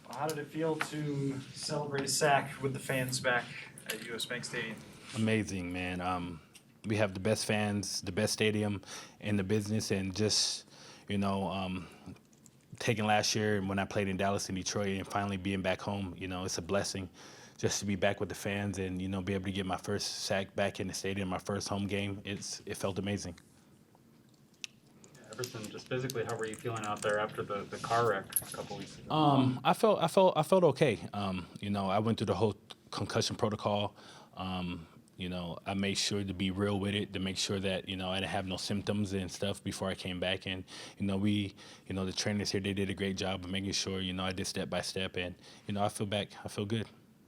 How did it feel to celebrate a sack with the fans back at US Bank Stadium? Amazing, man. We have the best fans, the best stadium in the business, and just you know, taking last year when I played in Dallas and Detroit, and finally being back home. It's a blessing just to be back with the fans and be able to get my first sack back in the stadium, my first home game. It felt amazing. Everson, just physically, how were you feeling out there after the car wreck a couple weeks ago? I felt okay. I went through the whole concussion protocol. I made sure to be real with it to make sure that I didn't have no symptoms and stuff before I came back. And the trainers here, they did a great job of making sure I did step by step. And I feel good.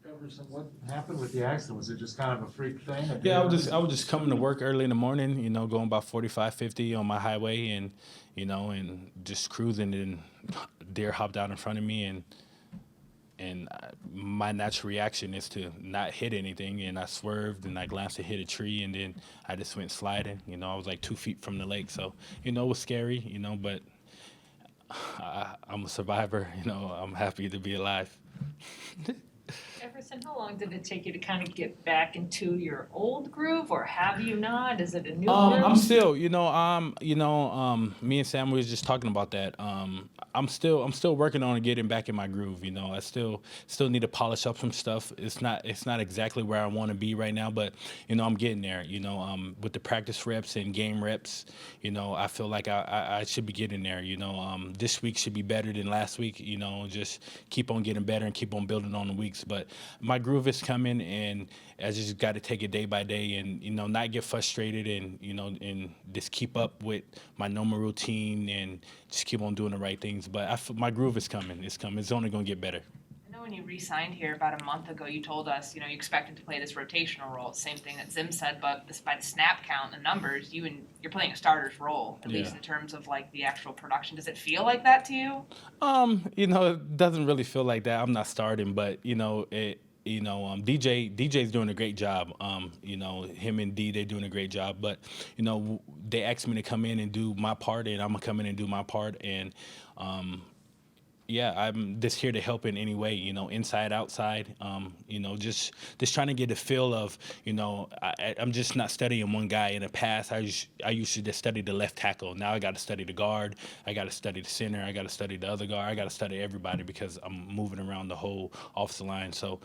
Everson, what happened with the accident? Was it just kind of a freak thing? Yeah, I was just coming to work early in the morning, going about 45, 50 on my highway, and and just cruising, and deer hopped out in front of me, and my natural reaction is to not hit anything, and I swerved and I glanced and hit a tree, and then I just went sliding. I was like 2 feet from the lake, so it was scary, but I'm a survivor. I'm happy to be alive. Everson, how long did it take you to kind of get back into your old groove, or have you not? Is it a new groove? I'm still, me and Sam was just talking about that. I'm still working on getting back in my groove. I still need to polish up some stuff. It's not exactly where I want to be right now, but I'm getting there. With the practice reps and game reps, I feel like I should be getting there. This week should be better than last week. Just keep on getting better and keep on building on the weeks. But my groove is coming, and I just got to take it day by day, and not get frustrated, and and just keep up with my normal routine and just keep on doing the right things. But my groove is coming. It's coming. It's only gonna get better. I know when you re-signed here about a month ago, you told us, you expected to play this rotational role. Same thing that Zim said, but by the snap count and numbers, you're playing a starter's role, at least in terms of like the actual production. Does it feel like that to you? It doesn't really feel like that. I'm not starting, but DJ's doing a great job. Him and D, they're doing a great job. But they asked me to come in and do my part, and I'm gonna come in and do my part. And yeah, I'm just here to help in any way, inside, outside, just trying to get a feel of, I'm just not studying one guy. In the past, I used to just study the left tackle. Now I got to study the guard. I got to study the center. I got to study the other guard. I got to study everybody because I'm moving around the whole offensive line. So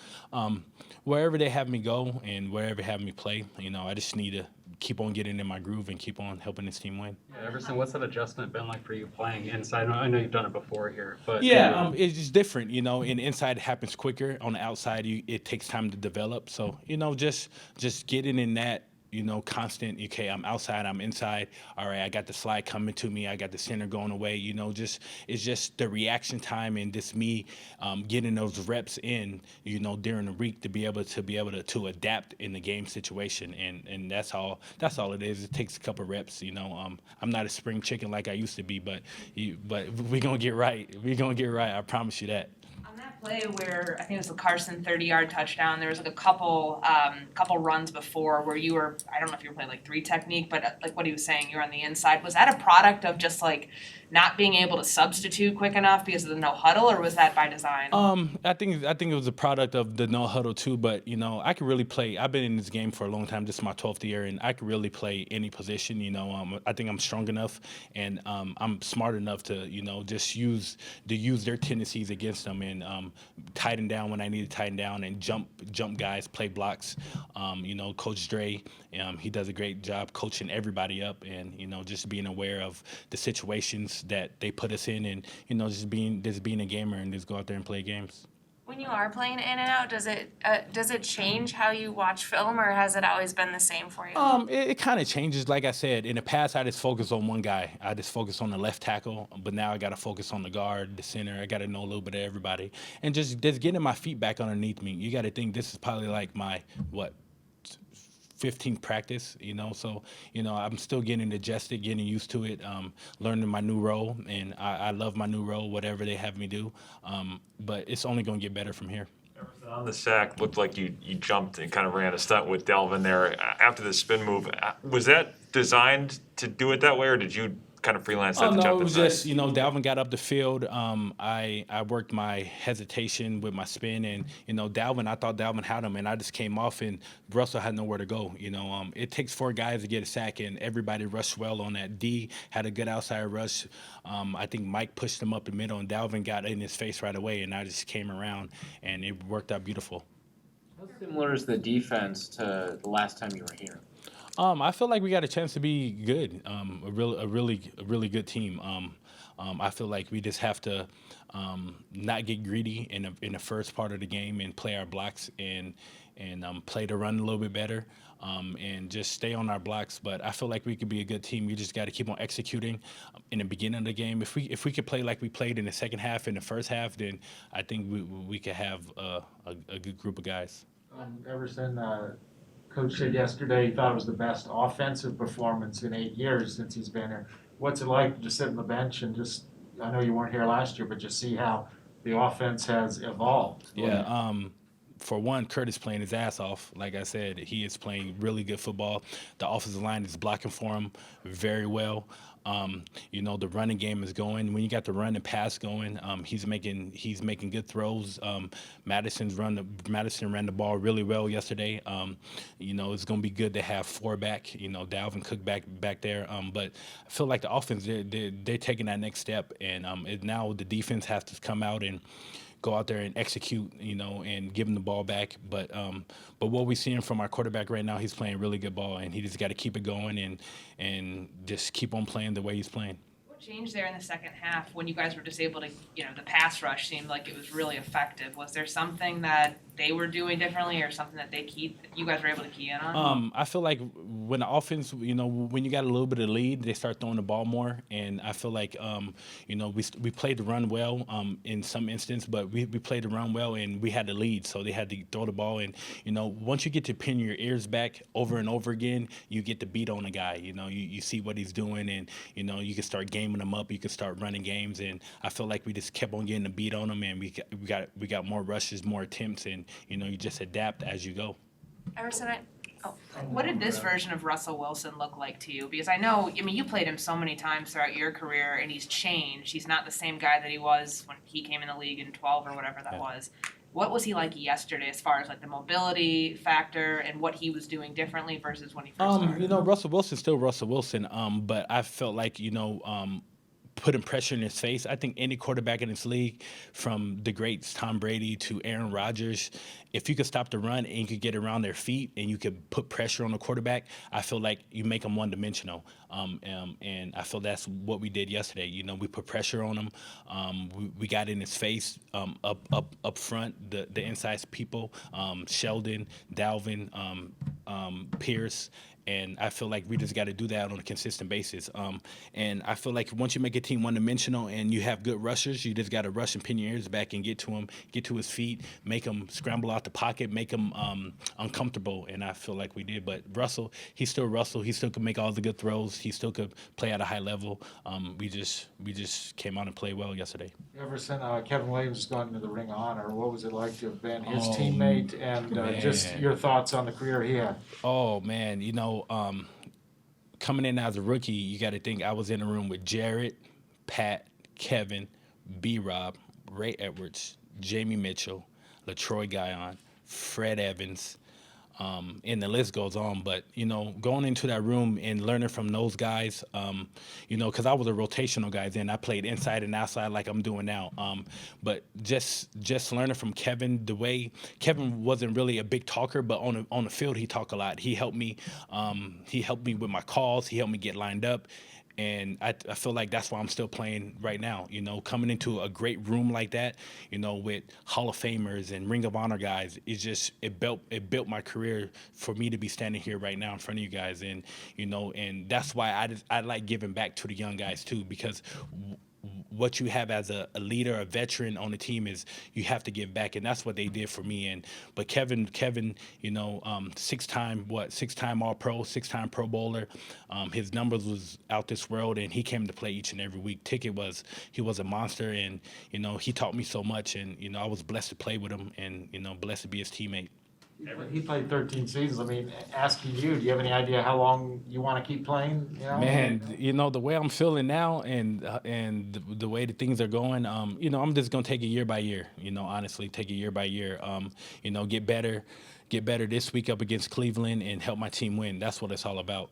wherever they have me go and wherever they have me play, I just need to keep on getting in my groove and keep on helping this team win. Yeah, Everson, what's that adjustment been like for you playing inside? I know you've done it before here, but yeah, it's just different, and inside it happens quicker. On the outside, it takes time to develop. So just getting in that. Constant, okay, I'm outside, I'm inside. All right, I got the slide coming to me. I got the center going away. It's just the reaction time and just me getting those reps in, during the week to be able to adapt in the game situation. And that's all it is. It takes a couple reps, I'm not a spring chicken like I used to be, but we're going to get right. We're going to get right. I promise you that. On that play where I think it was the Carson 30-yard touchdown, there was like a couple runs before where you were, I don't know if you were playing like three technique, but like what he was saying, you were on the inside. Was that a product of just like not being able to substitute quick enough because of the no huddle, or was that by design? I think it was a product of the no huddle too. But I could really play. I've been in this game for a long time. This is my 12th year, and I could really play any position. I think I'm strong enough, and I'm smart enough to just use their tendencies against them, and tighten down when I need to tighten down, and jump guys, play blocks. Coach Dre, he does a great job coaching everybody up, and just being aware of the situations that they put us in, and just being a gamer and just go out there and play games. When you are playing in and out, does it change how you watch film, or has it always been the same for you? It kind of changes. Like I said, in the past, I just focused on one guy. I just focused on the left tackle, but now I got to focus on the guard, the center. I got to know a little bit of everybody, and just getting my feet back underneath me. You got to think this is probably like my 15th practice, so I'm still getting adjusted, getting used to it, learning my new role, and I love my new role, whatever they have me do, but it's only going to get better from here. On the sack, looked like you jumped and kind of ran a stunt with Delvin there after the spin move. Was that designed to do it that way, or did you kind of freelance Oh that to no, jump it was inside? just Dalvin got up the field. I worked my hesitation with my spin, and Dalvin. I thought Dalvin had him, and I just came off, and Russell had nowhere to go. It takes 4 guys to get a sack, and everybody rushed well on that. D had a good outside rush. I think Mike pushed him up the middle, and Dalvin got in his face right away, and I just came around, and it worked out beautiful. How similar is the defense to the last time you were here? I feel like we got a chance to be good. A really good team. I feel like we just have to not get greedy in the first part of the game and play our blocks and play the run a little bit better. And just stay on our blocks. But I feel like we could be a good team. We just got to keep on executing in the beginning of the game. If we could play like we played in the second half and the first half, then I think we could have a good group of guys. Everson, Coach said yesterday he thought it was the best offensive performance in 8 years since he's been here. What's it like to just sit on the bench and just, I know you weren't here last year, but just see how the offense has evolved? Yeah. For one, Kirk is playing his ass off. Like I said, he is playing really good football. The offensive line is blocking for him very well. The running game is going. When you got the run and pass going, he's making good throws. Madison ran the ball really well yesterday. It's going to be good to have 4 back. Dalvin Cook back there. But I feel like the offense they're taking that next step, and now the defense has to come out and go out there and execute, and give him the ball back. But what we're seeing from our quarterback right now, he's playing really good ball, and he just got to keep it going and just keep on playing the way he's playing. What changed there in the second half when you guys were just able to, the pass rush seemed like it was really effective? Was there something that they were doing differently or something that you guys were able to key in on? I feel like when the offense, when you got a little bit of lead, they start throwing the ball more. And I feel like, we played the run well in some instance, but we played the run well and we had the lead. So they had to throw the ball. And, once you get to pin your ears back over and over again, you get to beat on a guy. You see what he's doing and, you can start gaming him up. You can start running games. And I feel like we just kept on getting the beat on him and we got more rushes, more attempts, and, you just adapt as you go. Everson, What did this version of Russell Wilson look like to you? Because I know, you played him so many times throughout your career, and he's changed. He's not the same guy that he was when he came in the league in 12 or whatever that was. What was he like yesterday as far as like the mobility factor and what he was doing differently versus when he first started? Russell Wilson's still Russell Wilson, but I felt like, putting pressure in his face. I think any quarterback in this league, from the greats Tom Brady to Aaron Rodgers, if you could stop the run and you could get around their feet and you could put pressure on the quarterback, I feel like you make them one-dimensional. And I feel that's what we did yesterday. We put pressure on him. We got in his face up front, the inside people, Sheldon, Dalvin, Pierce. And I feel like we just got to do that on a consistent basis. And I feel like once you make a team one-dimensional and you have good rushers, you just got to rush and pin your ears back and get to him, get to his feet, make him scramble out the pocket, make him uncomfortable. And I feel like we did. But Russell. He still could make all the good throws. He still could play at a high level. We just came out and played well yesterday. Everson, Kevin Williams has gone into the Ring of Honor. What was it like to have been his teammate and just your thoughts on the career he had? Oh, man, coming in as a rookie, you got to think I was in the room with Jared, Pat, Kevin, B-Rob, Ray Edwards, Jamie Mitchell, LaTroy Guion, Fred Evans, and the list goes on. But, going into that room and learning from those guys, because I was a rotational guy then. I played inside and outside like I'm doing now. But just learning from Kevin, the way Kevin wasn't really a big talker, but on the field he talked a lot. He helped me. He helped me with my calls. He helped me get lined up. And I feel like that's why I'm still playing right now. Coming into a great room like that, with Hall of Famers and Ring of Honor guys, it built my career for me to be standing here right now in front of you guys. And and that's why I like giving back to the young guys too, because what you have as a leader, a veteran on the team is you have to give back, and that's what they did for me. But Kevin, six-time All-Pro, 6-time Pro Bowler. His numbers was out this world, and he came to play each and every week. He was a monster, and he taught me so much, and I was blessed to play with him, and blessed to be his teammate. He played 13 seasons. I mean, asking you, do you have any idea how long you want to keep playing? You know? Man, the way I'm feeling now, and the way that things are going, I'm just gonna take it year by year. Honestly, take it year by year. Get better this week up against Cleveland, and help my team win. That's what it's all about.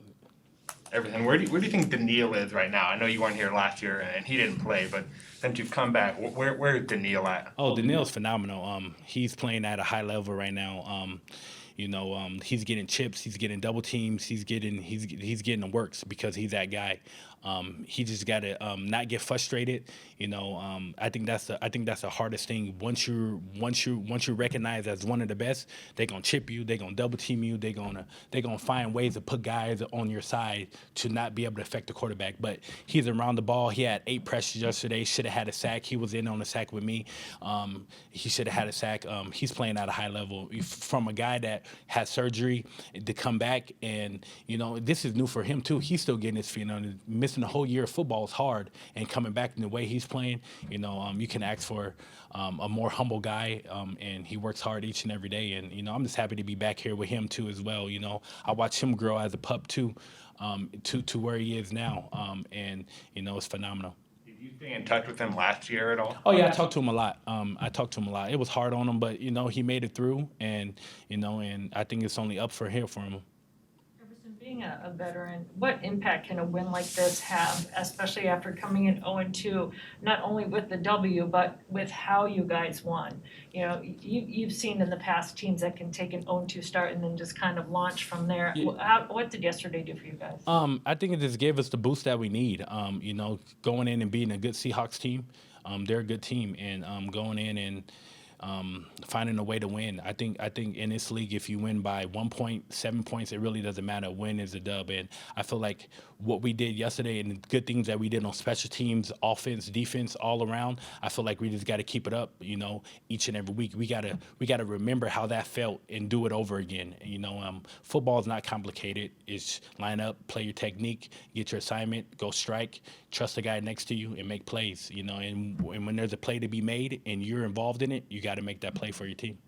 Everything. Where do you think Daniil is right now? I know you weren't here last year and he didn't play, but since you've come back, where is Daniil at? Oh, Daniil's phenomenal. He's playing at a high level right now. He's getting chips, he's getting double teams, he's getting the works because he's that guy. He just got to not get frustrated. I think that's the hardest thing. Once you're recognized as one of the best, they're gonna chip you, they're gonna double team you, they're gonna find ways to put guys on your side to not be able to affect the quarterback. But he's around the ball. He had 8 pressures yesterday. Should have had a sack. He was in on a sack with me. He should have had a sack. He's playing at a high level from a guy that had surgery to come back, and this is new for him too. He's still getting his feet on. Missing a whole year of football is hard, and coming back in the way he's playing, you can ask for a more humble guy, and he works hard each and every day. And I'm just happy to be back here with him too as well. I watched him grow as a pup too, to where he is now, and it's phenomenal. Did you stay in touch with him last year at all? Oh yeah, I talked to him a lot. It was hard on him, but he made it through, and and I think it's only up from here for him. Everson, being a veteran, what impact can a win like this have, especially after coming in 0-2, not only with the W, but with how you guys won? You've seen in the past teams that can take an 0-2 start and then just kind of launch from there. Yeah. What did yesterday do for you guys? I think it just gave us the boost that we need. Going in and beating a good Seahawks team. They're a good team, and going in and finding a way to win. I think in this league, if you win by 1 point, 7 points, it really doesn't matter. Win is a dub, and I feel like what we did yesterday and the good things that we did on special teams, offense, defense, all around, I feel like we just got to keep it up. Each and every week we gotta remember how that felt and do it over again. Football is not complicated. It's line up, play your technique, get your assignment, go strike, trust the guy next to you, and make plays. And when there's a play to be made and you're involved in it, you got to make that play for your team.